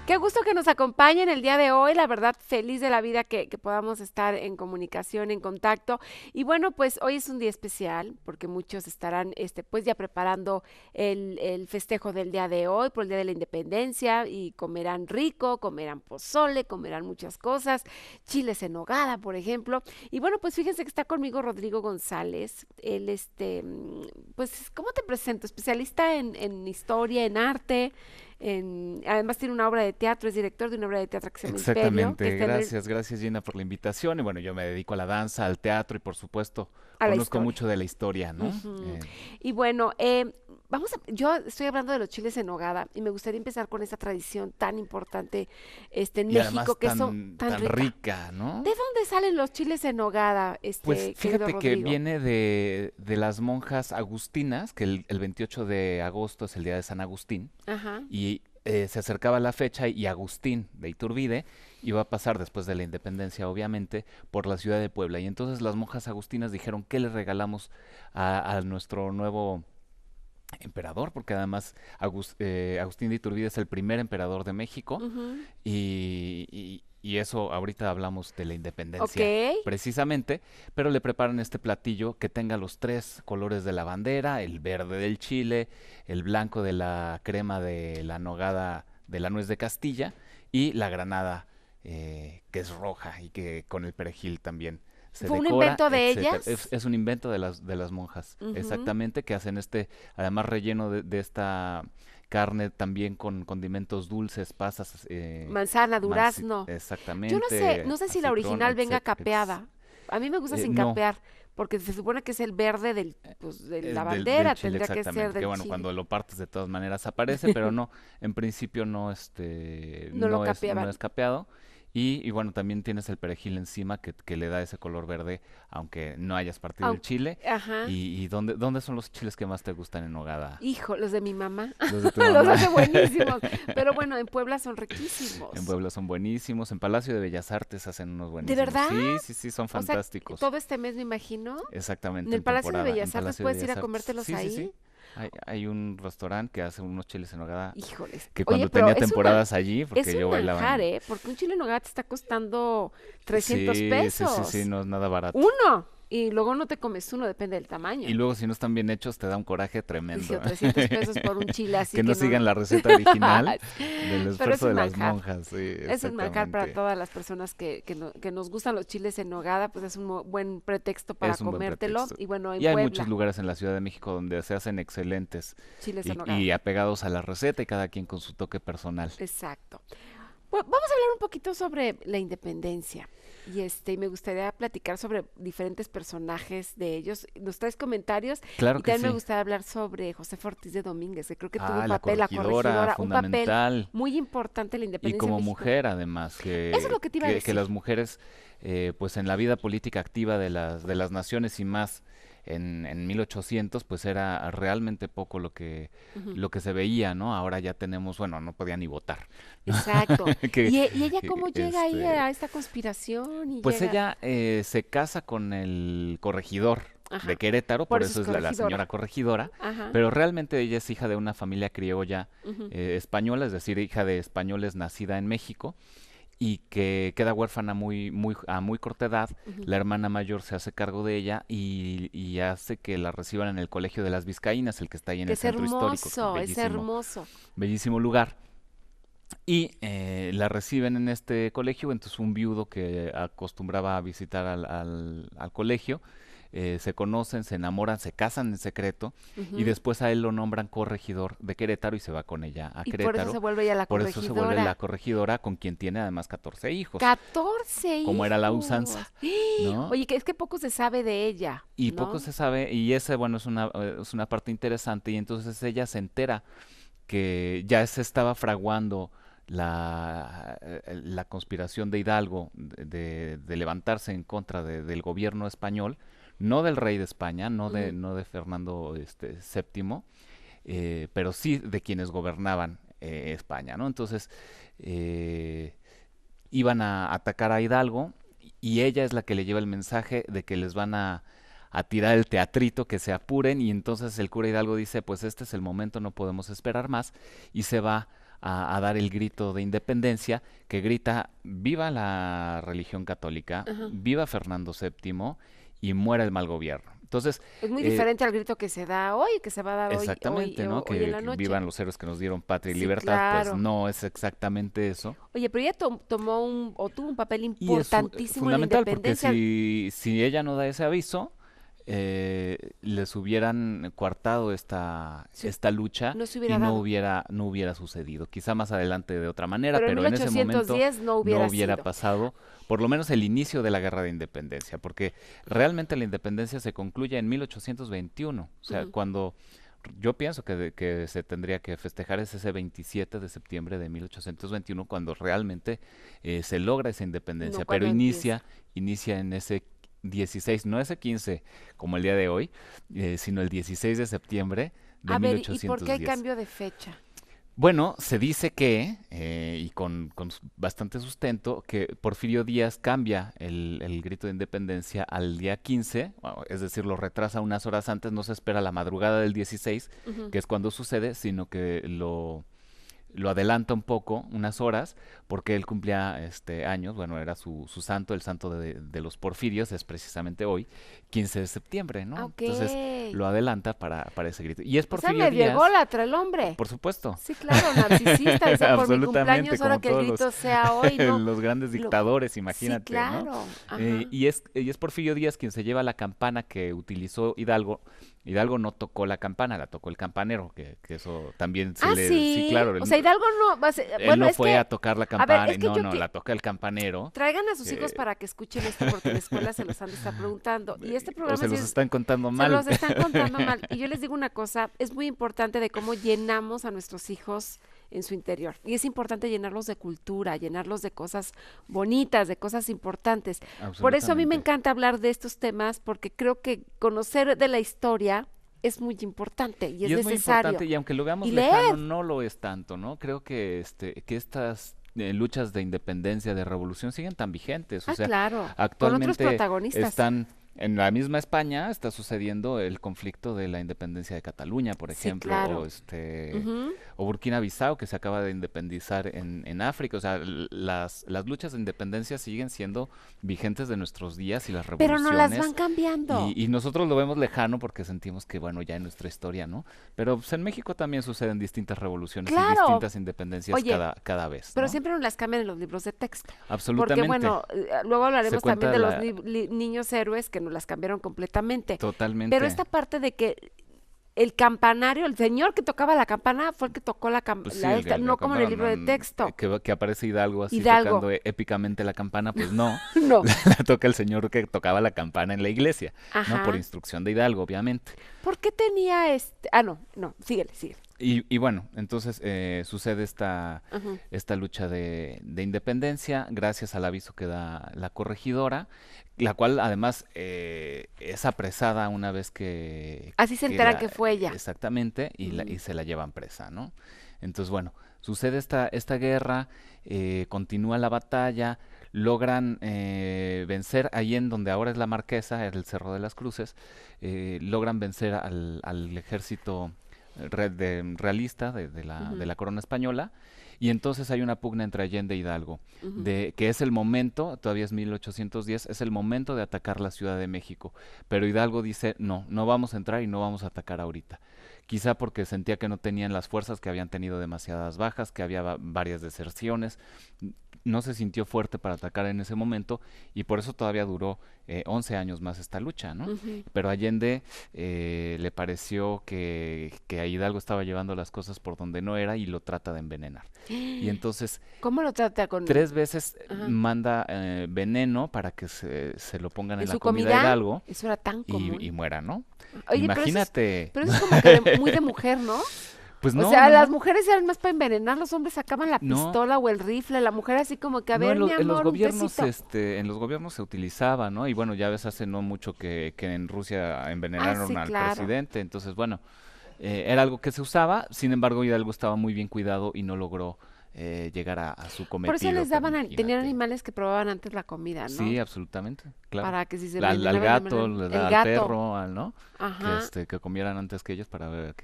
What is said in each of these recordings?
Qué gusto que nos acompañen el día de hoy, la verdad feliz de la vida que podamos estar en comunicación, en contacto. Y bueno, pues hoy es un día especial porque muchos estarán pues ya preparando el festejo del día de hoy por el Día de la Independencia y comerán rico, comerán pozole, comerán muchas cosas, chiles en nogada, por ejemplo. Y bueno, pues fíjense que está conmigo Rodrigo González. Él, pues, ¿cómo te presento? Especialista en historia, en arte. Además tiene una obra de teatro, es director de una obra de teatro que se llama Imperio, que Exactamente, está en gracias Gina por la invitación. Y bueno, yo me dedico a la danza, al teatro y por supuesto a la conozco historia. mucho de la historia, ¿no? Ujú. Y bueno, yo estoy hablando de los chiles en nogada y me gustaría empezar con esa tradición tan importante, en Y México, además que es tan tan rica. rica, ¿De ¿no? dónde salen los chiles en nogada, Pues querido fíjate que Rodrigo? viene de las monjas agustinas, que el 28 de agosto es el día de San Agustín, Ajá. y se acercaba la fecha y Agustín de Iturbide iba a pasar después de la independencia, obviamente, por la ciudad de Puebla. Y entonces las monjas agustinas dijeron, ¿qué le regalamos a nuestro nuevo emperador? Porque además Agustín de Iturbide es el primer emperador de México Ujú. y eso ahorita hablamos de la Ok. independencia precisamente, pero le preparan este platillo que tenga los tres colores de la bandera, el verde del chile, el blanco de la crema de la nogada de la nuez de Castilla y la granada que es roja y que con el perejil también se ¿Fue un decora, invento de etcétera. ellas? Es un invento de las monjas, Ujú. exactamente, que hacen además relleno de esta carne también con condimentos dulces, pasas, Manzana, durazno. Yo no sé, exactamente, no sé si la acitrón, original venga capeada. A mí me gusta sin no, capear, porque se supone que es el verde pues, de la del bandera, chile tendría que ser exactamente, que del bueno, chile. cuando lo partes de todas maneras aparece, pero no, en principio no, No lo no capeaban. es capeado. Y bueno, también tienes el perejil encima que le da ese color verde, aunque no hayas partido el Aunque, chile. ajá. ¿Y dónde son los chiles que más te gustan en nogada? Hijo, los de mi mamá. Los de tu Los mamá. hace buenísimos. Pero bueno, en Puebla son En riquísimos. Puebla son buenísimos, en Palacio de Bellas Artes hacen unos ¿De buenísimos. verdad? Sí, sí, sí, son O sea, fantásticos. todo este mes me imagino. En Exactamente, el en Palacio de temporada, en Bellas Artes Palacio de puedes ir a Bellas Artes. comértelos Sí, sí, sí. ahí. Hay un restaurante que hace unos chiles en nogada Híjoles. que Oye, cuando pero tenía temporadas allí, es porque un yo bailaba manjar, en... ¿eh? Porque un chile en nogada te está costando 300 Sí, sí, sí, sí, pesos. no es nada barato. Uno. Y luego no te comes uno, depende del Y tamaño. luego si no están bien hechos te da un coraje Dice, tremendo. 300 pesos por un chile así Que no que no. sigan la receta original del Pero es esfuerzo un de las manjar. monjas. Sí, Es un manjar para exactamente. todas las personas que nos gustan los chiles en nogada, pues es un buen pretexto para Es un buen comértelo. pretexto. Y bueno, en Y hay muchos Puebla, lugares en la Ciudad de México donde se hacen excelentes chiles en nogada. y apegados a la receta y cada quien con su toque personal. Exacto. Vamos a hablar un poquito sobre la independencia. Y me gustaría platicar sobre diferentes personajes de ellos. Nos traes comentarios Claro y que también me sí. gustaría hablar sobre José Ortiz de Domínguez, que creo que tuvo un Ah, la papel, la corregidora, corregidora, un papel fundamental. muy importante en la Y independencia de como México. mujer, además, Eso es lo que te iba a que decir. las mujeres, pues en la vida política activa de las naciones y más en 1800, pues era realmente poco Ujú. lo que se veía, ¿no? Ahora ya tenemos, bueno, no podía ni votar. Exacto. Que, Y ella cómo llega ahí este, a esta conspiración y pues llega, ella se casa con el corregidor de ajá, Querétaro, por por eso es eso es la señora corregidora. corregidora, Ajá. pero realmente ella es hija de una familia criolla Ujú. española, es decir, hija de españoles nacida en México y que queda huérfana a muy corta edad. Ujú. La hermana mayor se hace cargo de ella y hace que la reciban en el Colegio de las Vizcaínas, el que está ahí en Que el centro histórico, que es es bellísimo, hermoso. bellísimo lugar. Y la reciben en este colegio, entonces un viudo que acostumbraba a visitar al colegio, se conocen, se enamoran, se casan en secreto y Ujú. después a él lo nombran corregidor de Querétaro y se va con ella a Y por eso se Querétaro. vuelve ella la Por eso se vuelve la corregidora. corregidora con quien tiene además 14 hijos, 14 como era la hijos. usanza, ¿no? Oye, que es que poco se sabe de ella, Y poco ¿no? se sabe, y ese, bueno, es una parte interesante, y entonces ella se entera que ya se estaba fraguando la conspiración de Hidalgo de levantarse en contra del gobierno español, no del rey de España, Ujú. no de Fernando VII, pero sí de quienes gobernaban España, ¿no? Entonces, eh, iban a atacar a Hidalgo y ella es la que le lleva el mensaje de que les van a tirar el teatrito, que se apuren y entonces el cura Hidalgo dice, pues este es el momento, no podemos esperar más y se va a dar el grito de independencia, que grita: viva la religión católica, Ajá. viva Fernando VII y muera el mal gobierno. Entonces, Es muy eh, diferente al grito que se da hoy, que se va a dar exactamente, ¿no? hoy en la Que noche. vivan los héroes que nos dieron patria y Sí, libertad, pues claro. no es exactamente eso. Oye, pero ella tomó o tuvo un papel Y es importantísimo en la fundamental porque independencia. si ella no da ese aviso, les hubieran coartado Sí, esta lucha no se y hubiera dado. no hubiera sucedido. Quizá más adelante de otra manera, Pero en pero en ese momento 1810 no no hubiera hubiera sido. pasado por lo menos el inicio de la guerra de independencia, porque realmente la independencia se concluye en 1821. O sea, Ujú. cuando yo pienso que se tendría que festejar es ese 27 de septiembre de 1821, cuando realmente se logra esa No independencia, pero cuando empieza. inicia en ese 16, no ese 15 como el día de hoy, sino el 16 de septiembre de A ver, ¿y por qué hay 1810. cambio de fecha? Bueno, se dice que, y con bastante sustento, que Porfirio Díaz cambia el grito de independencia al día 15, es decir, lo retrasa unas horas antes, no se espera la madrugada del 16, Ujú. que es cuando sucede, sino que lo adelanta un poco, unas horas, porque él cumplía años, bueno, era su santo, el santo de los Porfirios, es precisamente hoy, 15 de septiembre, Ah, ¿no? ok. Entonces lo adelanta para ese grito. Y es O sea, Porfirio medio Díaz, ególatra el hombre. por supuesto. Sí, claro, narcisista. Decía, por mi Absolutamente, cumpleaños, ahora como que el todos grito sea hoy, ¿no? los grandes Lo- dictadores, sí, imagínate, ¿no? claro. Ajá. Y es Porfirio Díaz quien se lleva la campana que utilizó Hidalgo. Hidalgo no tocó la campana, la tocó el campanero, que eso también Ah, sí, sí. claro, O sea, Hidalgo no él bueno, no es fue a que, tocar la a ver, campana, es que no, yo no, que la toca el campanero, traigan a sus hijos eh, para que escuchen esto porque en la escuela se los han de estar preguntando. Y este o programa se sí los es, están contando se mal. los están contando mal. Y yo les digo una cosa, es muy importante de cómo llenamos a nuestros hijos en su interior. Y es importante llenarlos de cultura, llenarlos de cosas bonitas, de cosas importantes. Por eso a mí me Absolutamente. encanta hablar de estos temas porque creo que conocer de la historia es muy importante y es Y es muy necesario. importante, y aunque lo veamos Y lejano, leer. no lo es tanto, ¿no? Creo que estas luchas de independencia, de revolución, siguen tan vigentes. O Ah, sea, claro, con otros actualmente protagonistas. están en la misma España, está sucediendo el conflicto de la independencia de Cataluña, por Sí, ejemplo, claro. Ujú. o Burkina-Bissau, que se acaba de independizar en África. O sea, las luchas de independencia siguen siendo vigentes de nuestros días, y las Pero no las van revoluciones, cambiando. y nosotros lo vemos lejano porque sentimos que, bueno, ya en nuestra historia, ¿no? Pero pues, en México también suceden distintas revoluciones y Claro. distintas independencias Oye, cada vez, pero ¿no? siempre nos las cambian en los libros de texto. Porque Absolutamente. bueno, luego Se hablaremos también cuenta de los niños héroes que nos las cambiaron completamente. Pero totalmente. esta parte de que el campanario, el señor que tocaba la campana fue el que tocó Pues sí, el, esta, el no como en el campana, libro de texto. que aparece Hidalgo así Hidalgo. tocando épicamente la campana, pues no, No. la toca el señor que tocaba la campana en la iglesia, ¿no? Por Ajá. instrucción de Hidalgo, obviamente. ¿Por qué tenía este? Ah, no, no, síguele, síguele. Y bueno, entonces sucede Ajá. esta lucha de independencia gracias al aviso que da la corregidora, la cual además es apresada una vez Así se enteran que fue ella. exactamente, y Ujú. se la llevan presa, ¿no? Entonces, bueno, sucede esta guerra, continúa la batalla, logran vencer ahí en donde ahora es la Marquesa, era el Cerro de las Cruces, logran vencer al ejército realista de Ujú. la corona española, y entonces hay una pugna entre Allende e Hidalgo, Ujú. de que es el momento, todavía es 1810, es el momento de atacar la Ciudad de México, pero Hidalgo dice: no, no vamos a entrar y no vamos a atacar ahorita. Quizá porque sentía que no tenían las fuerzas, que habían tenido demasiadas bajas, que había varias deserciones, no se sintió fuerte para atacar en ese momento, y por eso todavía duró 11 años más esta lucha, ¿no? Ujú. Pero Allende le pareció que a Hidalgo estaba llevando las cosas por donde no era, y lo trata de envenenar. Y entonces ¿Cómo lo trata con? 3 veces Ajá. manda veneno para que se lo pongan ¿En en la su comida a comida? Hidalgo Eso era tan y común. muera, ¿no? Oye, Imagínate. pero eso es como que muy de mujer, ¿no? Pues O no, sea, no, las no. mujeres eran más para envenenar, los hombres sacaban la No, pistola o el rifle, la mujer así como que, a no, ver, mi en los amor, un gobiernos, tecito. en los gobiernos se utilizaba, ¿no? Y bueno, ya ves hace no mucho que en Rusia Ah, envenenaron sí, al claro. presidente. Entonces, bueno, era algo que se usaba. Sin embargo, Hidalgo estaba muy bien cuidado y no logró llegar a su Por eso cometido, les pero daban, tenían imagínate. animales que probaban antes la comida, Sí, ¿no? absolutamente, claro. Para que si se Al envenenaban, gato, le el da al gato. perro, ¿no? Ajá, Que comieran antes que ellos, para ver,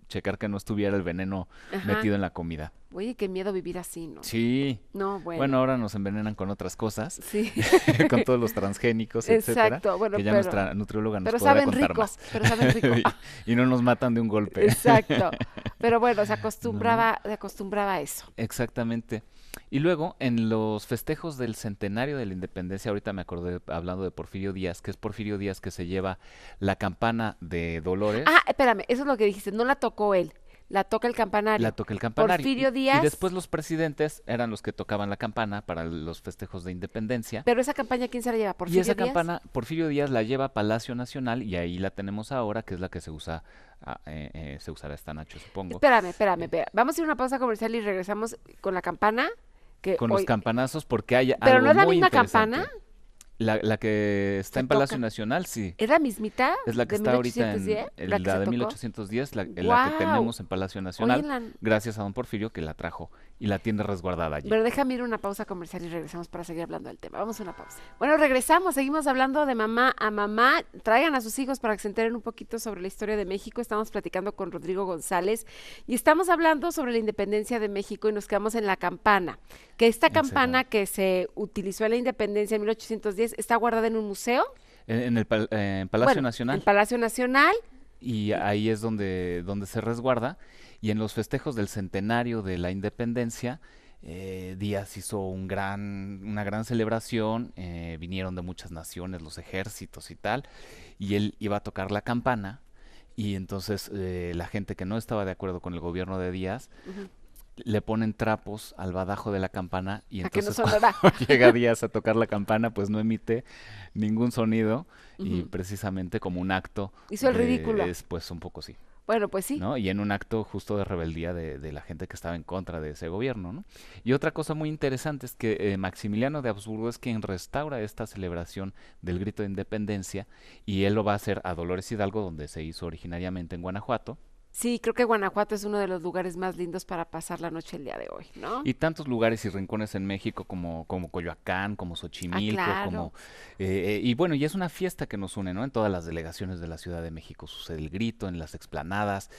checar que no estuviera el veneno ajá. metido en la comida. Oye, qué miedo vivir así, ¿no? Sí. No, Bueno, bueno, ahora nos envenenan con otras cosas, sí, con todos los transgénicos, etcétera, exacto, bueno, que ya nuestra nutrióloga nos pero podrá saben contar rico, más. pero saben rico. Y no nos matan de un golpe. Exacto. Pero bueno, ¿No? se acostumbraba a eso. Exactamente. Y luego, en los festejos del centenario de la independencia, ahorita me acordé hablando de Porfirio Díaz, que es Porfirio Díaz que se lleva la campana de Ah, Dolores, espérame, eso es lo que dijiste, no la tocó él, la toca el la campanario. toca el campanario. Porfirio Y Díaz, después los presidentes eran los que tocaban la campana para los festejos de independencia. pero esa campaña, ¿quién se la lleva? Y ¿Porfirio esa Díaz? campana, Porfirio Díaz la lleva a Palacio Nacional y ahí la tenemos ahora, que es la que se usa, se usará esta noche, supongo. Eh, Espérame. Vamos a ir a una pausa comercial y regresamos con la campana, que con los hoy, campanazos, porque hay pero no algo es la muy misma campana interesante. La que está que en Palacio toca. Nacional, sí. ¿Es la mismita Es la que de está ahorita 1810? ¿La que la se de tocó? 1810, la que ¡Guau! tenemos en Palacio Oye, Nacional, en la, gracias a don Porfirio que la trajo y la tiene resguardada allí. pero déjame ir a una pausa comercial y regresamos para seguir hablando del tema. Vamos a una pausa. Bueno, regresamos, seguimos hablando de mamá a mamá. Traigan a sus hijos para que se enteren un poquito sobre la historia de México. Estamos platicando con Rodrigo González y estamos hablando sobre la independencia de México y nos quedamos en la campana. Que esta campana Exactamente. que se utilizó en la independencia en 1810 está guardada en un museo, En Palacio bueno, en Nacional. Palacio Nacional. Y ahí es donde se resguarda. Y en los festejos del centenario de la independencia, Díaz hizo una gran celebración, vinieron de muchas naciones, los ejércitos y tal, y él iba a tocar la campana, y entonces la gente que no estaba de acuerdo con el gobierno de Díaz, Ujú, le ponen trapos al badajo de la campana, y a que no entonces sonará. cuando llega Díaz a tocar la campana, pues no emite ningún sonido, y Ujú. precisamente como un acto Hizo el ridículo. es pues un poco sí. Bueno, pues sí. ¿No? Y en un acto justo de rebeldía de la gente que estaba en contra de ese gobierno, ¿no? Y otra cosa muy interesante es que Maximiliano de Habsburgo es quien restaura esta celebración del grito de independencia y él lo va a hacer a Dolores Hidalgo, donde se hizo originariamente en Guanajuato, Sí, creo que Guanajuato es uno de los lugares más lindos para pasar la noche el día de hoy, ¿no? y tantos lugares y rincones en México como Coyoacán, como Ah, Xochimilco, claro. y bueno, y es una fiesta que nos une, ¿no? En todas las delegaciones de la Ciudad de México sucede el grito, en las explanadas,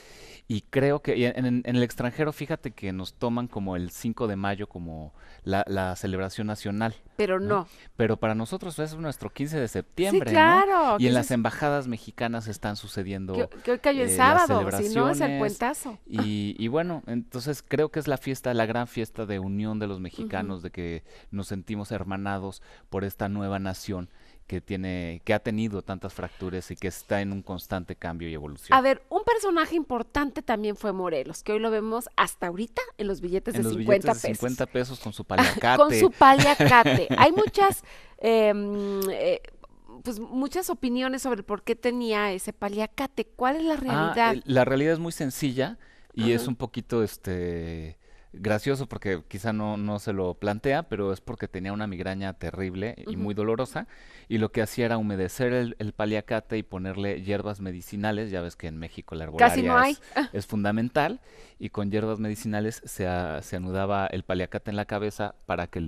y creo que en el extranjero, fíjate que nos toman como el 5 de mayo como la celebración nacional, Pero ¿no? no. Pero para nosotros es nuestro 15 de Sí, septiembre, ¿no? claro, Y que en ese las es, embajadas mexicanas están sucediendo que hoy cayó en las sábado, si no es el celebraciones puentazo. y bueno, entonces creo que es la fiesta, la gran fiesta de unión de los Ujú. mexicanos, de que nos sentimos hermanados por esta nueva nación que ha tenido tantas fracturas y que está en un constante cambio y A evolución. ver, un personaje importante también fue Morelos, que hoy lo vemos hasta ahorita en los billetes En de los billetes 50 de pesos, 50 pesos con su con su paliacate. paliacate. Hay muchas, pues muchas opiniones sobre por qué tenía ese paliacate. ¿Cuál es la realidad? La realidad es muy sencilla y es Ajá, un poquito gracioso porque quizá no se lo plantea, pero es porque tenía una migraña terrible y ujú. muy dolorosa y lo que hacía era humedecer el paliacate y ponerle hierbas medicinales, ya ves que en México la Casi no herbolaria hay. es fundamental y con hierbas medicinales se anudaba el paliacate en la cabeza para que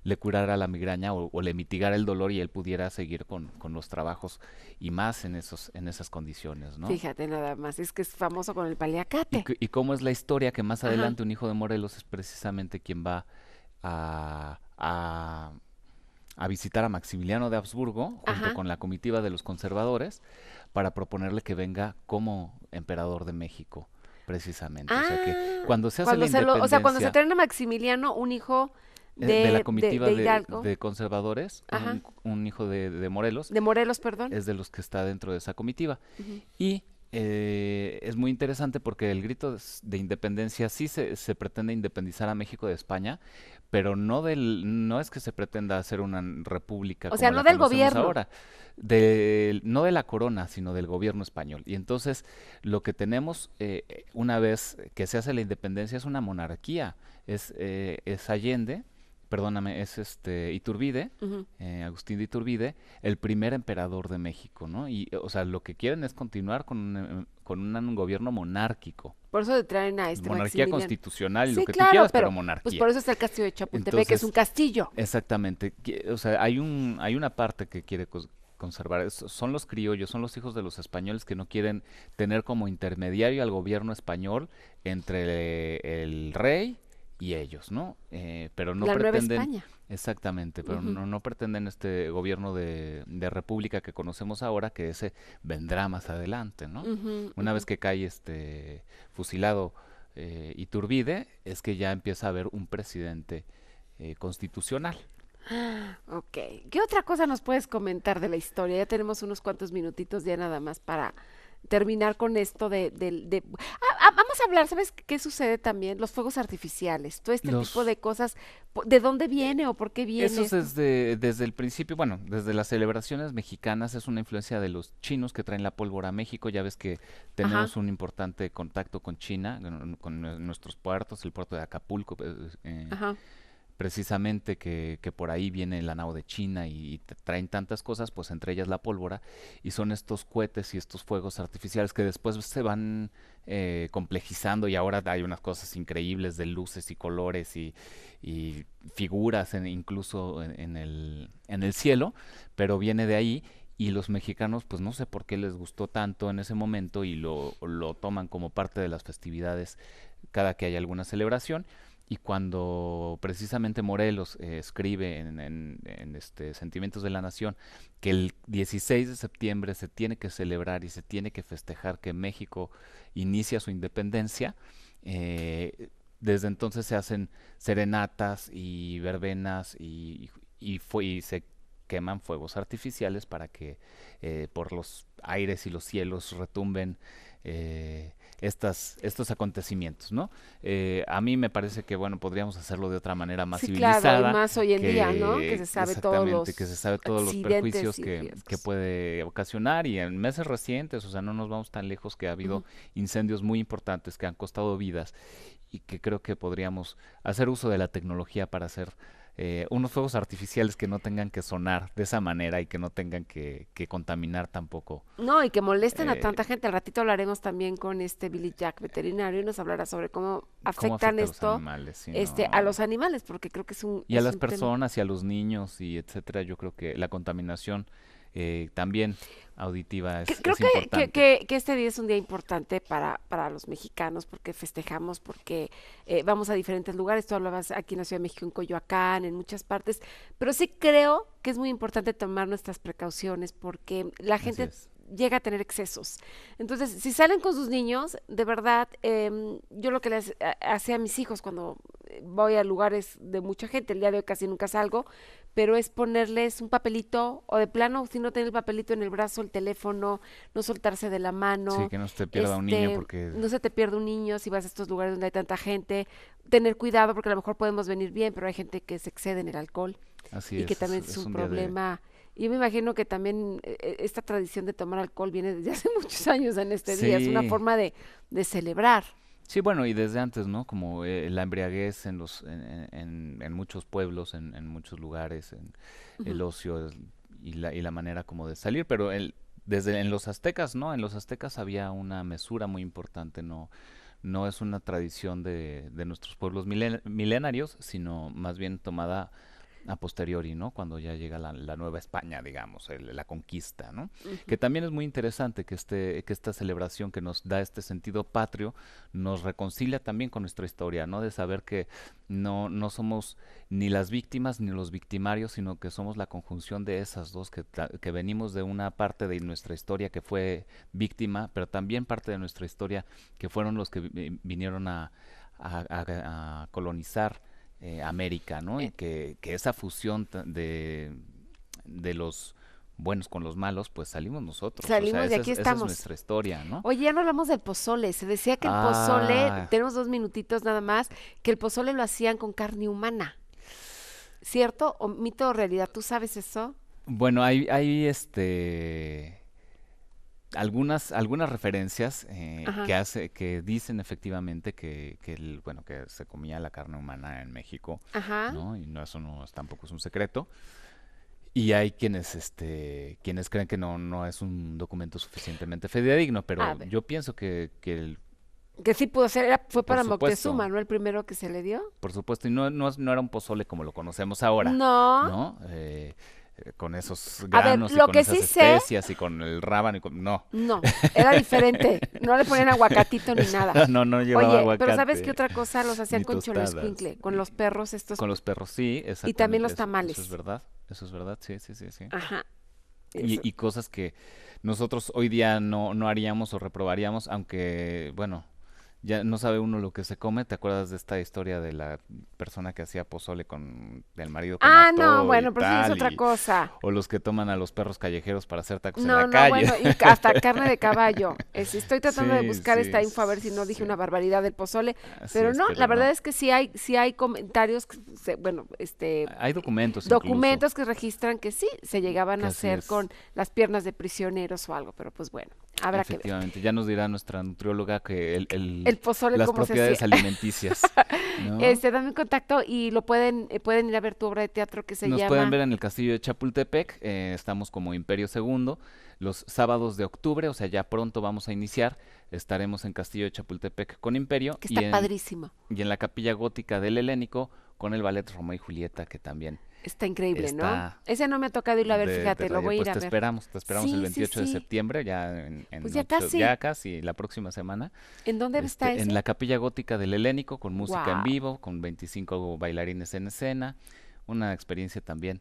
le curara la migraña o le mitigara el dolor y él pudiera seguir con los trabajos y más en esas condiciones, ¿no? Fíjate nada más, es que es famoso con el paliacate. Y cómo es la historia que más Ajá, adelante un hijo de Morelos es precisamente quien va a, a, a visitar a Maximiliano de Habsburgo junto ajá. con la comitiva de los conservadores para proponerle que venga como emperador de México, precisamente. O sea que Ah, cuando se hace la o sea, cuando se independencia traen a Maximiliano, un hijo de la comitiva de Hidalgo, de conservadores, ajá, un hijo de Morelos, de Morelos, perdón. es de los que está dentro de esa comitiva. Ujú. Y es muy interesante porque el grito de independencia sí se pretende independizar a México de España, pero no es que se pretenda hacer una república O sea, como no la del conocemos gobierno. ahora, no de la corona, sino del gobierno español. Y entonces lo que tenemos una vez que se hace la independencia es una monarquía, es Allende, perdóname, es Iturbide, Ujú. Agustín de Iturbide, el primer emperador de México, ¿no? Y, o sea, lo que quieren es continuar con un gobierno monárquico, Por eso le traen a este monarquía Maximiliano. constitucional y lo Sí, que tú claro, quieras, pero pero pues monarquía. por eso está el castillo de Chapultepec, que es un Entonces, castillo. exactamente, o sea, hay una parte que quiere conservar. Son los criollos, son los hijos de los españoles que no quieren tener como intermediario al gobierno español entre el rey y ellos, ¿no? Pero no La Nueva pretenden, España. exactamente, pero Ujú, no pretenden este gobierno de república que conocemos ahora, que ese vendrá más adelante, ¿no? ujú, Una ujú. vez que cae fusilado Iturbide, es que ya empieza a haber un presidente constitucional. Ok. ¿Qué otra cosa nos puedes comentar de la historia? Ya tenemos unos cuantos minutitos ya nada más para terminar con esto vamos a hablar, ¿sabes qué sucede también? Los fuegos artificiales, todo este tipo Los de cosas, ¿de dónde viene o por qué viene Eso es esto? desde el principio, bueno, desde las celebraciones mexicanas es una influencia de los chinos que traen la pólvora a México. Ya ves que Ajá, tenemos un importante contacto con China, con nuestros puertos, el puerto de Acapulco, ajá. precisamente que por ahí viene la nao de China y traen tantas cosas, pues entre ellas la pólvora, y son estos cohetes y estos fuegos artificiales que después se van complejizando y ahora hay unas cosas increíbles de luces y colores y figuras incluso en el cielo, pero viene de ahí. Y los mexicanos, pues no sé por qué les gustó tanto en ese momento y lo toman como parte de las festividades cada que hay alguna celebración. Y cuando precisamente Morelos escribe en Sentimientos de la Nación que el 16 de septiembre se tiene que celebrar y se tiene que festejar que México inicia su independencia, desde entonces se hacen serenatas y verbenas y se queman fuegos artificiales para que por los aires y los cielos retumben estos acontecimientos, ¿no? A mí me parece que, bueno, podríamos hacerlo de otra manera más Sí, claro, y civilizada, más hoy en día, ¿no? Que que se sabe todos exactamente, que se los sabe todos los accidentes perjuicios y que riesgos. puede ocasionar y en meses recientes, o sea, no nos vamos tan lejos que ha habido Ujú. incendios muy importantes que han costado vidas y que creo que podríamos hacer uso de la tecnología para hacer unos fuegos artificiales que no tengan que sonar de esa manera y que no tengan que contaminar tampoco. No, y que molesten a eh, tanta gente. Al ratito hablaremos también con este Billy Jack veterinario y nos hablará sobre cómo cómo afectan afecta a los esto, animales, sí, a no. los animales, porque creo que Y a es las un tema. personas y a los niños y etcétera, yo creo que la contaminación también auditiva Creo es importante. que este día es un día importante para los mexicanos porque festejamos, porque vamos a diferentes lugares. Tú hablabas aquí en la Ciudad de México, en Coyoacán, en muchas partes, pero sí creo que es muy importante tomar nuestras precauciones porque la Así gente es. llega a tener excesos. Entonces, si salen con sus niños, de verdad, yo lo que les hacía a mis hijos cuando voy a lugares de mucha gente, el día de hoy casi nunca salgo, pero es ponerles un papelito o de plano, si no tener el papelito en el brazo, el teléfono, no soltarse de la Sí, mano, que no se te pierda un niño porque no se te pierda un niño si vas a estos lugares donde hay tanta gente, tener cuidado porque a lo mejor podemos venir bien, pero hay gente que se excede en el alcohol así y que también es es un un día de... problema. Y yo me imagino que también esta tradición de tomar alcohol viene desde hace muchos años en este día, es una Sí, forma de celebrar. sí, bueno, y desde antes, ¿no? Como la embriaguez en muchos pueblos, en muchos lugares, en el Ujú. ocio y la manera como de salir, pero desde en los aztecas, ¿no? En los aztecas había una mesura muy importante, no es una tradición de nuestros pueblos milenarios, sino más bien tomada a posteriori, ¿no? Cuando ya llega la Nueva España, digamos, la conquista, ¿no? Ujú. Que también es muy interesante que esta celebración que nos da este sentido patrio nos reconcilia también con nuestra historia, ¿no? De saber que no somos ni las víctimas ni los victimarios, sino que somos la conjunción de esas dos, que venimos de una parte de nuestra historia que fue víctima, pero también parte de nuestra historia que fueron los que vinieron a colonizar América, ¿no? Y Eh, que esa fusión de los buenos con los malos, pues salimos nosotros. O sea, Salimos y aquí esa es estamos. nuestra historia, ¿no? Oye, ya no hablamos del pozole. Se decía que el pozole, Ah, tenemos 2 minutitos nada más, que el pozole lo hacían con carne humana. ¿Cierto? ¿O mito o realidad? ¿Tú sabes eso? bueno, hay algunas referencias Ajá, que dicen efectivamente bueno, que se comía la carne humana en México, ajá. ¿no? Y eso tampoco es un secreto. Y hay quienes creen que no es un documento suficientemente fidedigno, A pero ver. yo pienso Que sí pudo ser, fue por para supuesto, Moctezuma, ¿no? El primero que se le dio. y no era un pozole como lo conocemos ahora, No. ¿no? con esos A ver, granos y lo con que esas sí sé, especias y con el rábano y con... No, no, era diferente. No le ponían aguacatito ni nada. no, no llevaba Oye, pero ¿sabes qué aguacate otra cosa los hacían ni con tostadas. cholescuincle? Con los perros estos Con los perros, sí, y también exactamente, los eso es tamales. verdad, eso es verdad, sí, sí, sí, sí. Ajá, eso. Y cosas que nosotros hoy día no haríamos o reprobaríamos, aunque, bueno, ya no sabe uno lo que se come. ¿Te acuerdas de esta historia de la persona que hacía pozole con el marido que Ah, no, mató y bueno, pero eso ya es tal? otra cosa. O los que toman a los perros callejeros para hacer tacos en No, la no, calle. bueno, y hasta carne de caballo. Estoy tratando de Sí, buscar esta sí, info a ver si no dije sí. una barbaridad del pozole, Así pero es, no, la pero verdad no. es que sí hay comentarios, bueno, Hay documentos incluso. documentos que registran que sí se llegaban Que a así hacer es. con las piernas de prisioneros o algo, pero pues bueno, habrá que ver. Efectivamente, ya nos dirá nuestra nutrióloga que El pozole, las ¿cómo se hacía? propiedades alimenticias, ¿no? Dame un contacto y pueden ir a ver tu obra de teatro que se Nos pueden llama ver en el castillo de Chapultepec, estamos como Imperio Segundo, los sábados de octubre, o sea, ya pronto vamos a iniciar, estaremos en Castillo de Chapultepec con Imperio que está padrísimo. y en la capilla gótica del Helénico con el ballet Romeo y Julieta, que también Está increíble, ¿no? está Ese no me ha tocado irlo a ver, de fíjate, lo raya. voy a ir Pues a ver. te esperamos el Sí, sí, 28 de sí. septiembre, ya Pues ya ya casi. casi la próxima semana, ¿En dónde está en ese? la capilla gótica del Helénico, con música en Wow. vivo, con 25 bailarines en escena, una experiencia también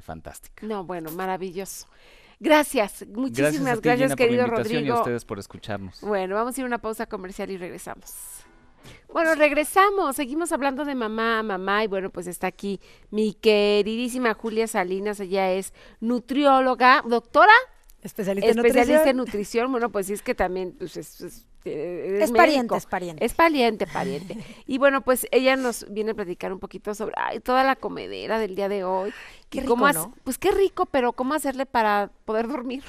fantástica. No, bueno, maravilloso. Gracias, Gracias a muchísimas ti, gracias, Gina, por la querido invitación y a Rodrigo. ustedes por escucharnos. Bueno, vamos a ir a una pausa comercial y regresamos. Bueno, regresamos, seguimos hablando de mamá, mamá, y bueno, pues está aquí mi queridísima Julia Salinas, ella es nutrióloga, doctora, Especialista en especialista en nutrición. nutrición, bueno, pues sí es que también pues, es Es pariente, médico, es pariente. es pariente, pariente. Y bueno, pues ella nos viene a platicar un poquito sobre toda la comedera del día de hoy. Qué y rico, cómo ¿no? pues qué rico, pero cómo hacerle para poder dormir.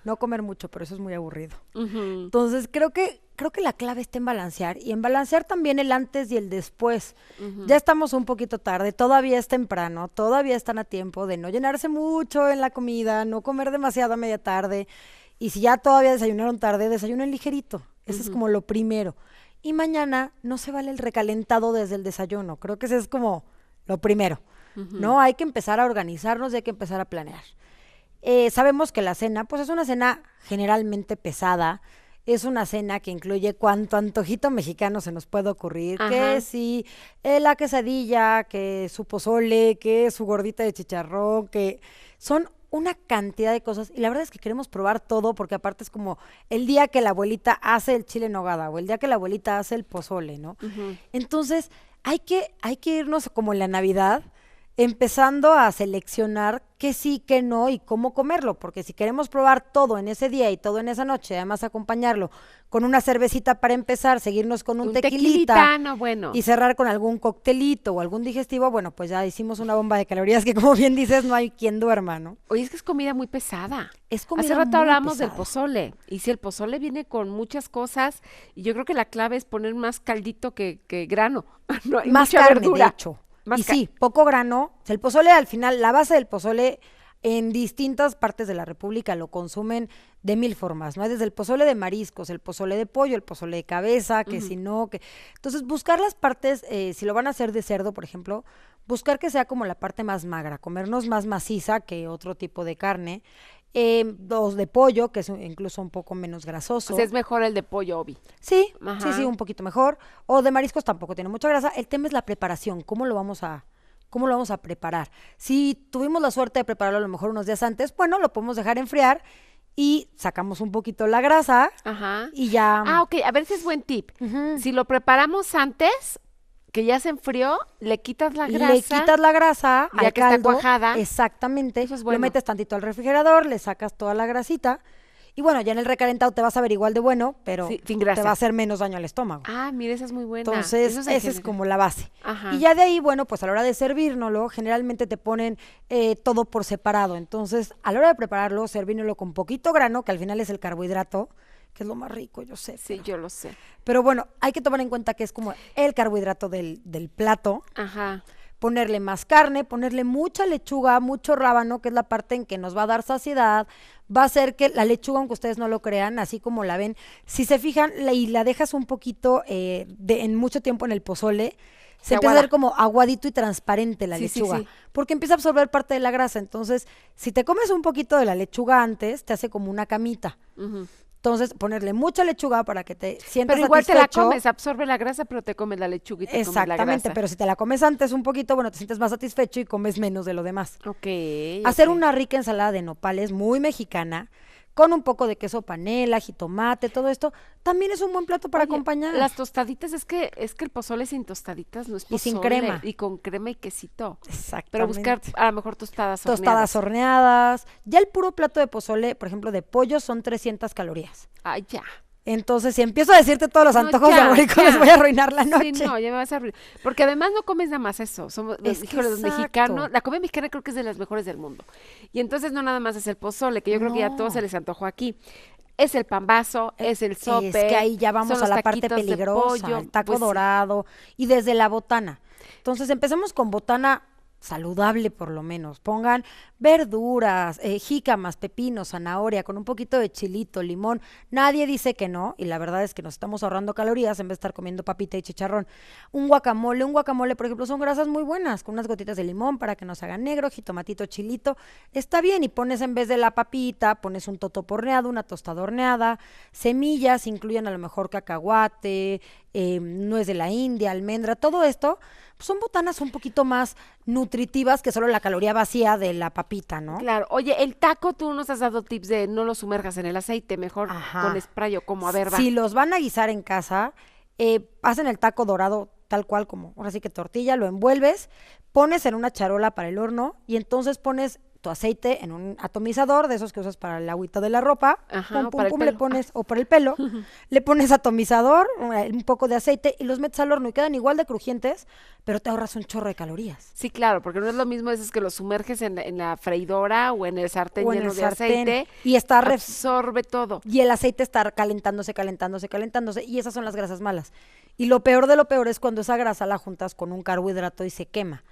No comer mucho, pero eso es muy aburrido. Ujú, Entonces, creo que la clave está en balancear y en balancear también el antes y el después. ujú. Ya estamos un poquito tarde, todavía es temprano, todavía están a tiempo de no llenarse mucho en la comida, no comer demasiado a media tarde. Y si ya todavía desayunaron tarde, desayunen ligerito. Ese es como lo primero. Y mañana no se vale el recalentado desde el desayuno. Creo que ese es como lo primero. ¿No? Hay que empezar a organizarnos y hay que empezar a planear. Sabemos que la cena, pues es una cena generalmente pesada, es una cena que incluye cuanto antojito mexicano se nos puede ocurrir, Ajá. que si la quesadilla, que su pozole, que su gordita de chicharrón, que son una cantidad de cosas y la verdad es que queremos probar todo porque aparte es como el día que la abuelita hace el chile en nogada o el día que la abuelita hace el pozole, ¿no? Ujú. Entonces hay que irnos como en la Navidad empezando a seleccionar qué sí, qué no y cómo comerlo, porque si queremos probar todo en ese día y todo en esa noche, además acompañarlo con una cervecita para empezar, seguirnos con un Un tequilita tequilita, no, bueno. y cerrar con algún coctelito o algún digestivo, bueno, pues ya hicimos una bomba de calorías que como bien dices, no hay quien duerma, ¿no? Oye, es que es comida muy pesada. Es comida Hace rato muy hablábamos del pesada. pozole. Y si el pozole viene con muchas cosas, y yo creo que la clave es poner más caldito que grano. No hay Más mucha carne, verdura. de hecho. Más Y sí, poco grano. O sea, el pozole al final, la base del pozole en distintas partes de la República lo consumen de mil formas, ¿no? Hay desde el pozole de mariscos, el pozole de pollo, el pozole de cabeza, que si no, que... Entonces, buscar las partes, si lo van a hacer de cerdo, por ejemplo, buscar que sea como la parte más magra, comernos más maciza que otro tipo de carne, dos de pollo, que es incluso un poco menos grasoso. O sea, es mejor el de pollo, Obi. Sí, Ajá. sí, un poquito mejor. O de mariscos tampoco tiene mucha grasa. El tema es la preparación, cómo lo vamos a preparar. Si tuvimos la suerte de prepararlo a lo mejor unos días antes, bueno, lo podemos dejar enfriar y sacamos un poquito la grasa Ajá. y ya. Ah, ok. A ver si es buen tip. Ujú. Si lo preparamos antes, que ya se enfrió, le quitas la grasa. Le quitas la grasa ya al que está caldo. cuajada. Exactamente. Eso es bueno. Lo metes tantito al refrigerador, le sacas toda la grasita. Y bueno, ya en el recalentado te vas a ver igual de bueno, pero Sí, sin grasa. te va a hacer menos daño al estómago. Ah, mira, esa es muy buena. Entonces, Eso esa es general. como la base. Ajá. Y ya de ahí, bueno, pues a la hora de servirnoslo, generalmente te ponen todo por separado. Entonces, a la hora de prepararlo, servírnoslo con poquito grano, que al final es el carbohidrato, que es lo más rico, yo sé. Sí, yo lo sé. Pero bueno, hay que tomar en cuenta que es como el carbohidrato del plato, Ajá. ponerle más carne, ponerle mucha lechuga, mucho rábano, que es la parte en que nos va a dar saciedad, va a hacer que la lechuga, aunque ustedes no lo crean, así como la ven, si se fijan y la dejas un poquito en mucho tiempo en el pozole, se empieza a ver como aguadito y transparente la lechuga, sí. porque empieza a absorber parte de la grasa. Entonces, si te comes un poquito de la lechuga antes, te hace como una camita. Entonces, ponerle mucha lechuga para que te sientas Pero igual satisfecho. te la comes, absorbe la grasa, pero te comes la lechuga y te comes la grasa. Exactamente, pero si te la comes antes un poquito, bueno, te sientes más satisfecho y comes menos de lo demás. Ok. Hacer una rica ensalada de nopales muy mexicana, con un poco de queso panela, jitomate, todo esto, también es un buen plato para Oye, acompañar. las tostaditas, es que el pozole sin tostaditas no es pozole. Y sin crema. Y con crema y quesito. Exactamente. Pero buscar a lo mejor tostadas horneadas. Tostadas horneadas. Ya el puro plato de pozole, por ejemplo, de pollo, son 300 calorías. Ay, ya. Entonces, si empiezo a decirte todos los No, antojos ya, diabólicos, ya. les voy a arruinar la noche. Sí, no, ya me vas a arruinar. Porque además no comes nada más eso. Somos, Es que híjole, los exacto. mexicanos, la comida mexicana creo que es de las mejores del mundo. Y entonces no nada más es el pozole, que yo creo que ya a todos No. se les antojó aquí. Es el pambazo, es el sope. Es que ahí ya vamos son a los la parte taquitos de peligrosa, pollo, el taco pues sí. dorado y desde la botana. Entonces empecemos con botana saludable por lo menos. Pongan verduras, jícamas, pepino, zanahoria, con un poquito de chilito, limón. Nadie dice que no, y la verdad es que nos estamos ahorrando calorías en vez de estar comiendo papita y chicharrón. Un guacamole, por ejemplo, son grasas muy buenas, con unas gotitas de limón para que no se haga negro, jitomatito, chilito. Está bien, y pones en vez de la papita, pones un totopo horneado, una tostada horneada, semillas, incluyen a lo mejor cacahuate, nuez de la India, almendra, todo esto, pues son botanas un poquito más nutritivas que solo la caloría vacía de la papita, ¿no? Claro. Oye, el taco tú nos has dado tips de no lo sumerjas en el aceite, mejor Ajá. con spray o como, a ver, va. Si los van a guisar en casa, hacen el taco dorado tal cual como, ahora sí que tortilla, lo envuelves, pones en una charola para el horno y entonces pones tu aceite en un atomizador de esos que usas para el agüita de la ropa, Ajá, pum, o pum, para el pum, le pelo. pones, o para el pelo, le pones atomizador, un poco de aceite y los metes al horno y quedan igual de crujientes, pero te ahorras un chorro de calorías. Sí, claro, porque no es lo mismo es que lo sumerges en la freidora o en el sartén O en lleno el de sartén, aceite. y está Absorbe todo. y el aceite está calentándose, y esas son las grasas malas. Y lo peor de lo peor es cuando esa grasa la juntas con un carbohidrato y se quema.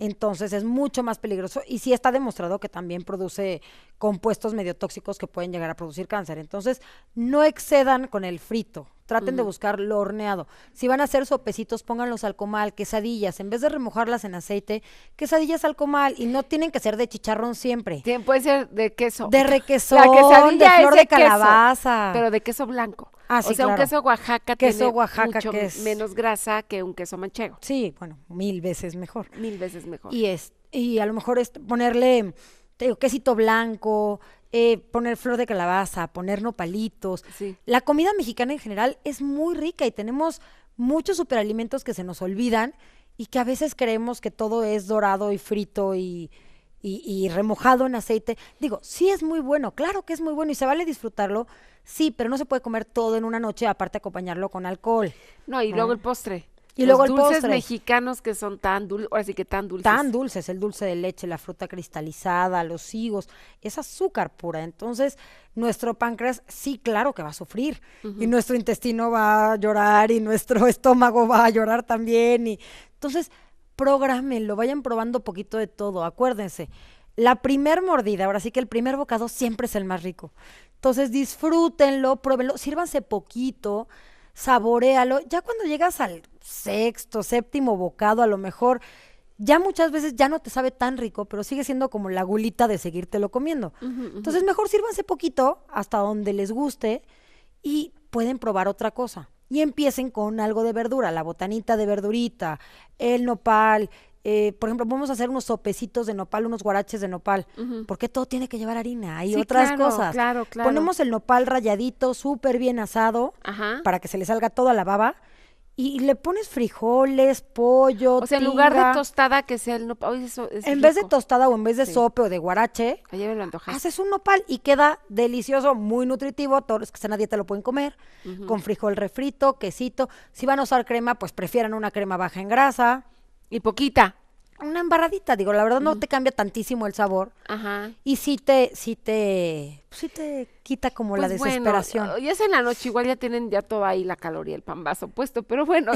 Entonces es mucho más peligroso y sí está demostrado que también produce compuestos medio tóxicos que pueden llegar a producir cáncer. Entonces no excedan con el frito, traten de buscar lo horneado. Si van a hacer sopecitos, pónganlos al comal, quesadillas, en vez de remojarlas en aceite, quesadillas al comal y no tienen que ser de chicharrón siempre. Puede ser de queso. De requesón, La quesadilla de flor es de queso, calabaza. pero de queso blanco. Ah, o sí, sea, un claro. queso Oaxaca Queso tiene Oaxaca, mucho que es- menos grasa que un queso manchego. Sí, bueno, 1000 veces mejor. 1000 veces mejor. Y a lo mejor ponerle, te digo, quesito blanco, poner flor de calabaza, poner nopalitos. Sí. La comida mexicana en general es muy rica y tenemos muchos superalimentos que se nos olvidan y que a veces creemos que todo es dorado y frito y remojado en aceite. Digo, sí es muy bueno, claro que es muy bueno y se vale disfrutarlo, sí, pero no se puede comer todo en una noche, aparte acompañarlo con alcohol. No, y luego el postre. Y Los luego el dulces postre. mexicanos que son tan dulces, ahora sí que tan dulces. Tan dulces, el dulce de leche, la fruta cristalizada, los higos, es azúcar pura. Entonces, nuestro páncreas sí, claro que va a sufrir. Y nuestro intestino va a llorar y nuestro estómago va a llorar también. Y entonces, prográmenlo, vayan probando poquito de todo. Acuérdense, la primer mordida, ahora sí que el primer bocado siempre es el más rico. Entonces, disfrútenlo, pruébenlo, sírvanse poquito, saboréalo. Ya cuando llegas al sexto, séptimo bocado, a lo mejor ya muchas veces ya no te sabe tan rico, pero sigue siendo como la gulita de seguírtelo comiendo. Entonces mejor sírvanse poquito hasta donde les guste y pueden probar otra cosa. Y empiecen con algo de verdura, la botanita de verdurita, el nopal. Por ejemplo, vamos a hacer unos sopecitos de nopal, unos guaraches de nopal, porque todo tiene que llevar harina y Sí, otras claro, cosas. claro, claro. Ponemos el nopal ralladito, súper bien asado, Ajá. para que se le salga toda la baba, y le pones frijoles, pollo, O sea, en lugar de tinga. tostada que sea el nopal. Oye, eso es En vez de rico. tostada o en vez de Sí. sope o de guarache, Ayer me lo antojaste. haces un nopal y queda delicioso, muy nutritivo. Todos los que están a dieta lo pueden comer, con frijol refrito, quesito. Si van a usar crema, pues prefieran una crema baja en grasa. Y poquita. una embarradita, digo, la verdad no te cambia tantísimo el sabor Ajá. y sí te quita como la Pues desesperación. bueno, ya es en la noche, igual ya tienen ya todo ahí la caloría, el pambazo puesto, pero bueno,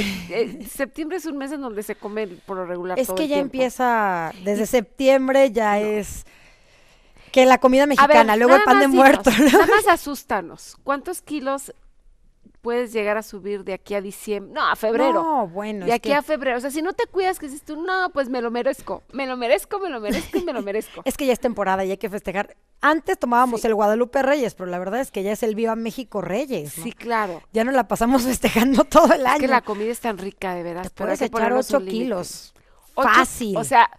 septiembre es un mes en donde se come por lo regular Es todo que el ya tiempo. empieza, desde septiembre ya es que la comida A ver, mexicana, luego el nada pan de más muerto. dinos, ¿no? nada más asústanos. ¿Cuántos kilos puedes llegar a subir de aquí a diciembre? No, a febrero. No, bueno, De es aquí que, a febrero. O sea, si no te cuidas, que dices tú, no, pues me lo merezco. Me lo merezco, me lo merezco y me lo merezco. es que ya es temporada y hay que festejar. Antes tomábamos Sí. el Guadalupe Reyes, pero la verdad es que ya es el Viva México Reyes, ¿no? Sí, claro. Ya nos la pasamos festejando todo el Es año. que la comida es tan rica, de veras. Te Pero hay puedes que echar ponernos 8 un límite. kilos. 8, Fácil. O sea,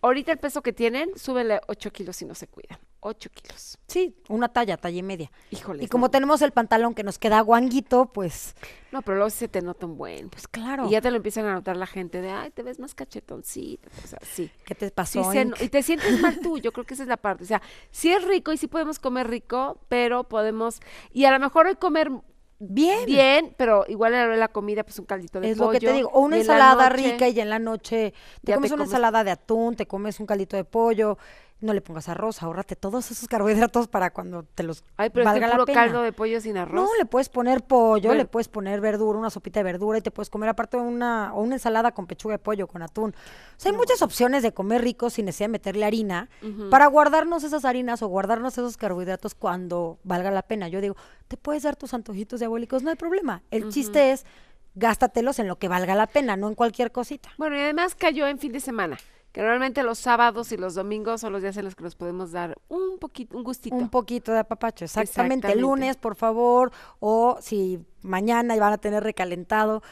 ahorita el peso que tienen, súbele 8 kilos si no se cuidan. 8 kilos. Sí, una talla y media. Híjole. Y como tenemos el pantalón que nos queda guanguito, pues No, pero luego sí se te nota un buen. pues claro. Y ya te lo empiezan a notar la gente de, ay, te ves más cachetoncito. O sea, sí. ¿Qué te Sí pasó? y te sientes mal tú, yo creo que esa es la parte. O sea, sí es rico y sí podemos comer rico, pero podemos, y a lo mejor hoy comer bien, pero igual a la hora de la comida, pues un caldito de Es pollo. lo que te digo, o una y en la ensalada noche- rica y ya en la noche te ya comes te una comes- ensalada de atún, te comes un caldito de pollo, no le pongas arroz, ahórrate todos esos carbohidratos para cuando te los Ay, pero es valga que la puro pena. caldo de pollo sin arroz. No, le puedes poner pollo, Bueno. le puedes poner verdura, una sopita de verdura y te puedes comer aparte o una ensalada con pechuga de pollo, con atún. O sea, hay muchas opciones de comer rico sin necesidad de meterle harina para guardarnos esas harinas o guardarnos esos carbohidratos cuando valga la pena. Yo digo, te puedes dar tus antojitos diabólicos, no hay problema. El chiste es gástatelos en lo que valga la pena, no en cualquier cosita. Bueno, y además cayó en fin de semana, que normalmente los sábados y los domingos son los días en los que nos podemos dar un poquito, un gustito. Un poquito de apapacho, exactamente. El Exactamente. lunes, por favor, o si mañana van a tener recalentado,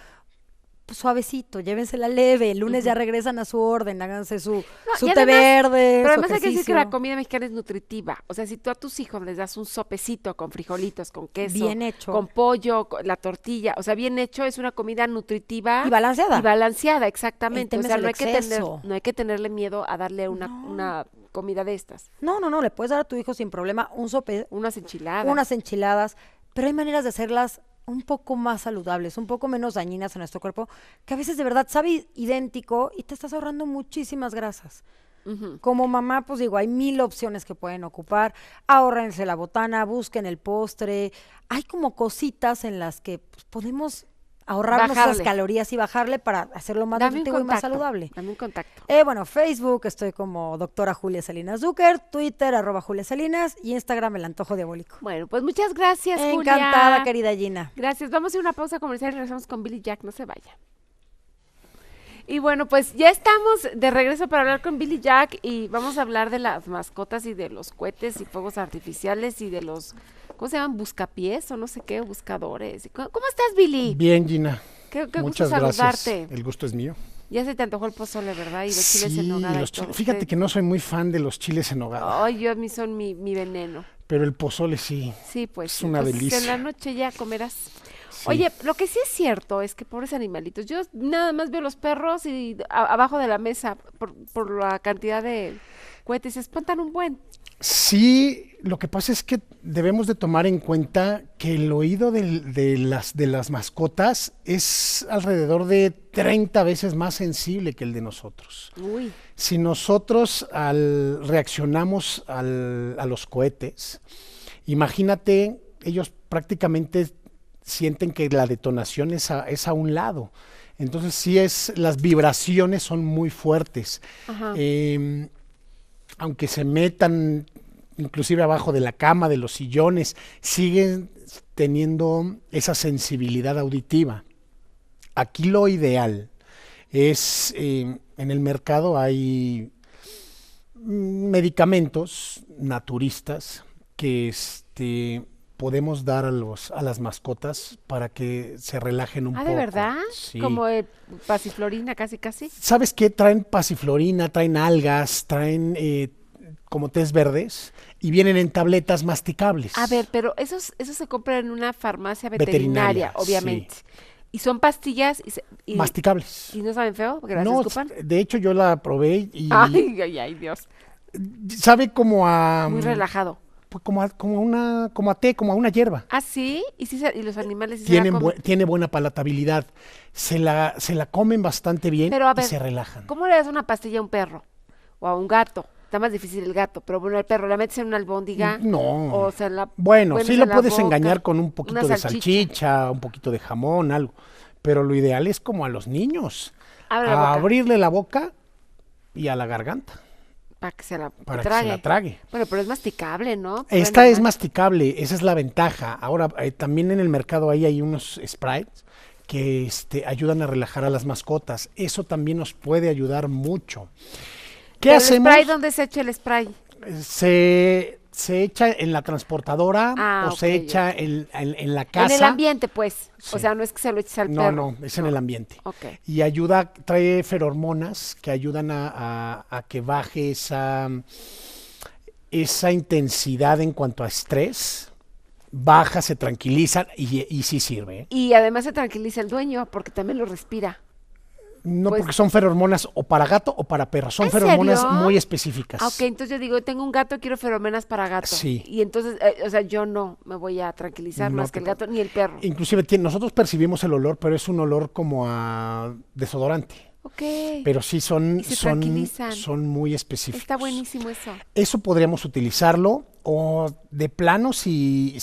pues suavecito, llévensela leve. El lunes ya regresan a su orden, háganse su y té además- verde, Pero su además hay que decir que la ejercicio. comida mexicana es nutritiva. O sea, si tú a tus hijos les das un sopecito con frijolitos, con queso, Bien hecho. con pollo, con la tortilla, o sea, bien hecho, es una comida nutritiva. Y balanceada. Y balanceada, exactamente. O tema sea, es no el hay que tener, exceso. no hay que tenerle miedo a darle una comida de estas. No, le puedes dar a tu hijo sin problema un sope, Unas enchiladas. unas enchiladas, pero hay maneras de hacerlas un poco más saludables, un poco menos dañinas a nuestro cuerpo, que a veces de verdad sabe idéntico y te estás ahorrando muchísimas grasas. Ujú. Como mamá, pues digo, hay 1000 opciones que pueden ocupar. Ahórrense la botana, busquen el postre. Hay como cositas en las que pues, podemos ahorrarnos esas Bajarle. calorías y bajarle para hacerlo más Dame un nutritivo y más contacto, saludable. Dame un contacto. Bueno, Facebook estoy como doctora Julia Salinas Zucker, Twitter @Julia Salinas y Instagram El Antojo Diabólico. Bueno, pues muchas gracias, Encantada, Julia. querida Gina. Gracias. Vamos a ir a una pausa comercial y regresamos con Billy Jack. No se vaya. Y bueno, pues ya estamos de regreso para hablar con Billy Jack y vamos a hablar de las mascotas y de los cohetes y fuegos artificiales y de los, ¿cómo se llaman? Buscapiés o no sé qué, buscadores. ¿Cómo estás, Billy? Bien, Gina. Qué gusto Muchas saludarte. gracias. El gusto es mío. Ya se te antojó el pozole, ¿verdad? Y de chiles Sí, en nogada y los todo. fíjate que no soy muy fan de los chiles en nogada, Ay, yo a mí son mi veneno. pero el pozole sí. Sí, pues. Es sí. una Entonces, delicia. En la noche ya comerás. Sí. Oye, lo que sí es cierto es que pobres animalitos, yo nada más veo los perros y abajo de la mesa por la cantidad de cohetes, se espantan un buen. Sí, lo que pasa es que debemos de tomar en cuenta que el oído de las mascotas es alrededor de 30 veces más sensible que el de nosotros. Uy, Si nosotros reaccionamos a los cohetes, imagínate, ellos prácticamente sienten que la detonación es a un lado. Entonces las vibraciones son muy fuertes. ajá. Aunque se metan inclusive abajo de la cama, de los sillones, siguen teniendo esa sensibilidad auditiva. Aquí lo ideal es, en el mercado hay medicamentos naturistas que podemos dar a las mascotas para que se relajen un Ah, poco. ¿de verdad? Sí. Como pasiflorina casi casi. ¿Sabes qué? Traen pasiflorina, traen algas, traen como tés verdes y vienen en tabletas masticables. A ver, pero esos se compran en una farmacia Veterinaria, veterinaria, obviamente. Y son pastillas y Masticables. no saben feo porque las No, escupan. de hecho yo la probé y Ay, Dios. sabe como a... Muy relajado. pues como a una hierba. ¿Ah, sí? ¿Y, y los animales sí Tienen se la comen? tiene buena palatabilidad. Se la comen bastante bien Pero a y ver, se relajan. ¿cómo le das una pastilla a un perro? O a un gato. Está más difícil el gato, pero bueno, el perro, ¿la metes en una albóndiga? No. O se la Bueno, pones sí en lo la puedes boca, engañar con un una poquito de salchicha, un poquito de jamón, algo. Pero lo ideal es como a los niños. Abre la boca. Abrirle la boca y a la garganta Para que se la para que trague. se la trague. Bueno, pero es masticable, ¿no? Esta Bueno, es masticable, esa es la ventaja. Ahora, también en el mercado ahí hay unos sprays que ayudan a relajar a las mascotas. Eso también nos puede ayudar mucho. ¿Qué ¿Pero hacemos? el spray, dónde se echa el spray? Se echa en la transportadora o se ok, echa ok. en la casa. En el ambiente, pues. Sí. O sea, no es que se lo eches al No, perro. no, es en el ambiente. Ok. Y trae ferormonas que ayudan a que baje esa intensidad en cuanto a estrés. Baja, se tranquiliza y sí sirve, ¿eh? Y además se tranquiliza el dueño porque también lo respira. No, Pues- porque son ferormonas o para gato o para perro. Son ¿En ferormonas serio? muy específicas. Ah, ok, entonces yo digo, tengo un gato, quiero feromonas para gato. Sí. Y entonces, o sea, yo no me voy a tranquilizar No más que el gato ni el perro. Inclusive nosotros percibimos el olor, pero es un olor como a desodorante. Ok. Pero sí Y se tranquilizan. son muy específicos. Está buenísimo eso. Eso podríamos utilizarlo o de plano si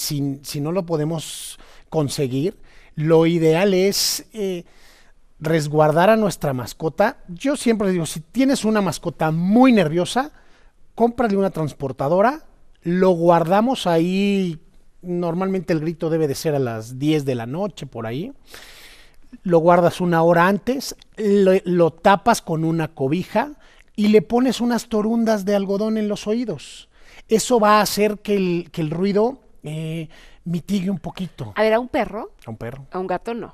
no lo podemos conseguir, lo ideal es resguardar a nuestra mascota. Yo siempre digo, si tienes una mascota muy nerviosa, cómprale una transportadora, lo guardamos ahí, normalmente el grito debe de ser a las 10 de la noche, por ahí. Lo guardas una hora antes, lo tapas con una cobija y le pones unas torundas de algodón en los oídos. Eso va a hacer que el ruido mitigue un poquito. A ver, a un perro, A un perro. a un gato no.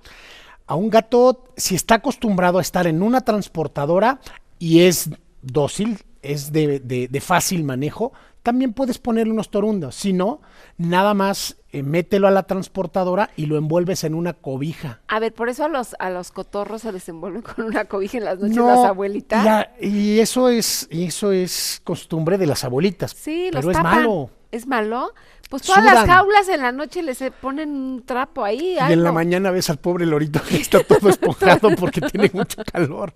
A un gato, si está acostumbrado a estar en una transportadora y es dócil, es de fácil manejo, también puedes ponerle unos torundos. Si no, nada más mételo a la transportadora y lo envuelves en una cobija. A ver, por eso a los cotorros se les envuelven con una cobija en las noches No, las abuelitas. y eso es costumbre de las abuelitas. Sí, los pero es tapan. malo. ¿Es malo? Pues todas las Sudan. jaulas en la noche les ponen un trapo ahí. Y en la mañana ves al pobre lorito que está todo esponjado porque tiene mucho calor.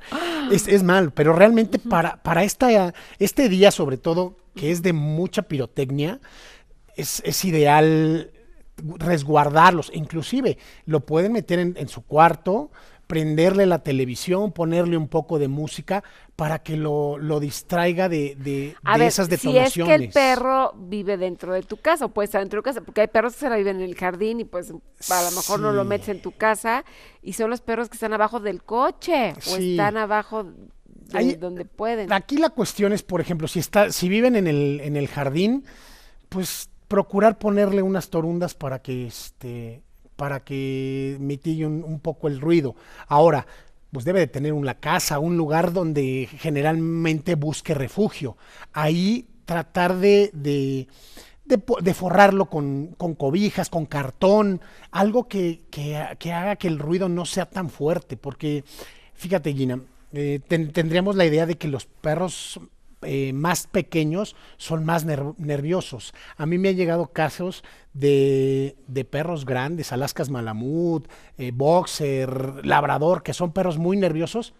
Es mal, pero realmente para este día, sobre todo, que es de mucha pirotecnia, es ideal resguardarlos. Inclusive lo pueden meter en su cuarto, prenderle la televisión, ponerle un poco de música para que lo distraiga de esas detonaciones. Si es que el perro vive dentro de tu casa, o puede estar dentro de tu casa, porque hay perros que se la viven en el jardín y pues a lo mejor no lo Sí. metes en tu casa, y son los perros que están abajo del coche, o Sí. están abajo de Ahí- donde pueden. Aquí la cuestión es, por ejemplo, si viven en el jardín, pues procurar ponerle unas torundas para que mitigue un poco el ruido. Ahora, pues debe de tener una casa, un lugar donde generalmente busque refugio. Ahí tratar de forrarlo con cobijas, con cartón, algo que haga que el ruido no sea tan fuerte, porque fíjate, Gina, tendríamos la idea de que los perros más pequeños son más nerviosos. A mí me han llegado casos de perros grandes, Alaskas Malamut, Boxer, Labrador, que son perros muy nerviosos,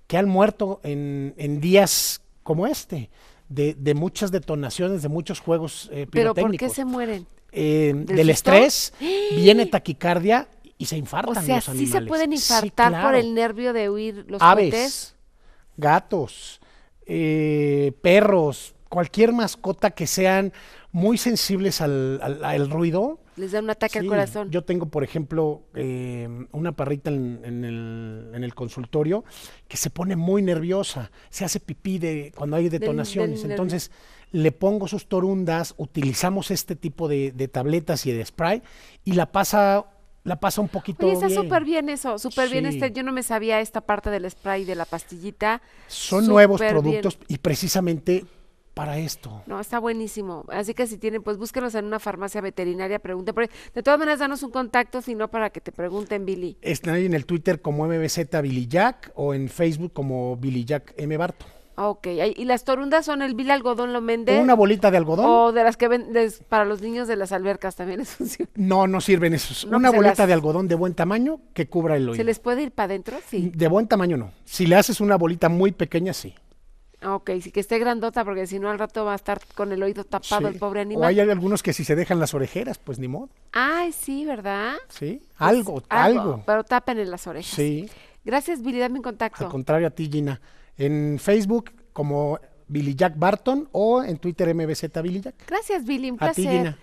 que han muerto en días como este, de muchas detonaciones, de muchos juegos Pero pirotécnicos. ¿por qué se mueren? Del susto? estrés viene taquicardia y se infartan O sea, los sí animales. se pueden Sí, infartar por claro. el nervio de oír los Aves, cohetes. gatos, perros, cualquier mascota que sean muy sensibles al ruido. Les da un ataque al Sí, corazón. Yo tengo, por ejemplo, una perrita en el consultorio que se pone muy nerviosa, se hace pipí cuando hay detonaciones. nervio. Entonces, le pongo sus torundas, utilizamos este tipo de tabletas y de spray y la pasa un poquito Oye, está bien. súper bien eso, súper bien. Sí. Yo no me sabía esta parte del spray de la pastillita. Son nuevos Súper bien. productos y precisamente para esto. No, está buenísimo. Así que si tienen, pues búsquenlos en una farmacia veterinaria, pregunten por ahí. De todas maneras, danos un contacto, si no, para que te pregunten, Billy. Están ahí en el Twitter como MBZ Billy Jack o en Facebook como Billy Jack M. Barto. Ok, ¿y las torundas son el vil algodón lo mende? Una bolita de algodón. O de las que vendes para los niños de las albercas también es funciona. No sirven esos. No, Una pues se bolita las- de algodón de buen tamaño que cubra el ¿Se oído. les puede ir para adentro? Sí. De buen tamaño no. Si le haces una bolita muy pequeña, sí. Ok, sí que esté grandota porque si no al rato va a estar con el oído tapado Sí. el pobre O animal. hay algunos que si se dejan las orejeras, pues ni modo. Ay, sí, ¿verdad? Sí. Pues, Algo. Pero tapen en las orejas. Sí. Gracias, Billy, dame un contacto. Al contrario a ti, Gina. En Facebook como Billy Jack Barton o en Twitter MBZ Billy Jack. Gracias, Billy, un A ti, placer. Gina.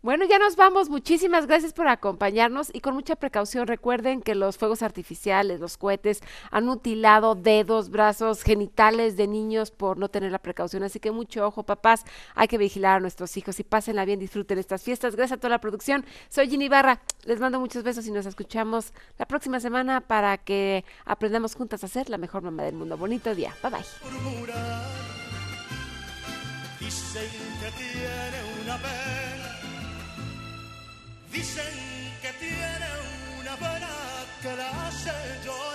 Bueno, ya nos vamos. Muchísimas gracias por acompañarnos y con mucha precaución. Recuerden que los fuegos artificiales, los cohetes, han mutilado dedos, brazos, genitales de niños por no tener la precaución. Así que mucho ojo, papás. Hay que vigilar a nuestros hijos y pásenla bien, disfruten estas fiestas. Gracias a toda la producción. Soy Ginny Barra. Les mando muchos besos y nos escuchamos la próxima semana para que aprendamos juntas a ser la mejor mamá del mundo. Bonito día. Bye bye. Murmurar, dicen que tiene una pena, dicen que tiene una pena que la hace llorar.